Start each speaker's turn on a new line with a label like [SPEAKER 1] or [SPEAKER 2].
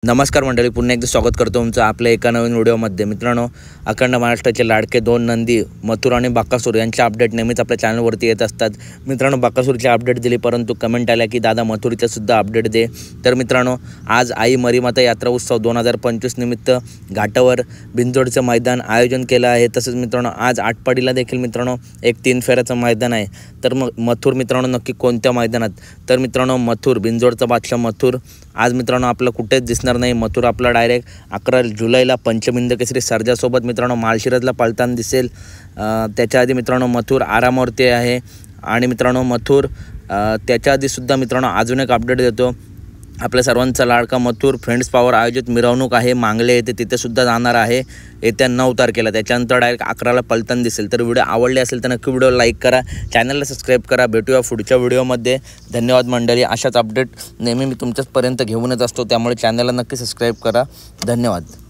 [SPEAKER 1] नमस्कार मंडळी, पुन्हा एकदा स्वागत करतो तुमचं आपल्या एका नवीन व्हिडिओमध्ये। मित्रांनो, अखंड महाराष्ट्राचे लाडके दोन नंदी मथुर आणि बकासूर यांचे अपडेट नेहमीच आपल्या चॅनलवरती येत असतात। मित्रांनो, बकासूरचे अपडेट दिली, परंतु कमेंट आल्या की दादा मथुरीचे सुद्धा अपडेट दे। तर मित्रांनो, आज आई मरीमाता यात्रा उत्सव 2025 निमित्त घाटावर बिंजोडचं मैदान आयोजन केलं आहे। तसंच मित्रांनो, आज आटपाडीला देखील मित्रांनो एक 3 फेऱ्याचं मैदान आहे। तर मग मथुर मित्रांनो नक्की कोणत्या मैदानात? तर मित्रांनो, मथुर बिंजोडचा बादशाह मथुर आज मित्रांनो आपलं कुठेच दिसणार नाही। मथुर आपला डायरेक्ट 11 जुलैला पंचमिंद केसरी सर्जासोबत मित्रांनो माळशिरसला पळताना दिसेल। त्याच्या आधी मित्रांनो मथुर आरामावरती आहे आणि मित्रांनो मथुर त्याच्या आधी सुद्धा मित्रांनो अजून एक अपडेट देतो। आपल्या सर्वांचा लाडका मथुर फ्रेंड्स पॉवर आयोजित मिरवणूक आहे मांगले येथे, तिथे सुद्धा जाणार आहे येत्या 9 तारखेला। त्याच्यानंतर डायरेक्ट 11ला पळताना दिसेल। तर व्हिडिओ आवडले असेल तर नक्की व्हिडिओ लाईक करा, चॅनलला सबस्क्राईब करा। भेटूया पुढच्या व्हिडिओमध्ये। धन्यवाद मंडळी। अशाच अपडेट नेहमी मी तुमच्यापर्यंत घेऊन येत असतो, त्यामुळे चॅनलला नक्की सबस्क्राईब करा। धन्यवाद।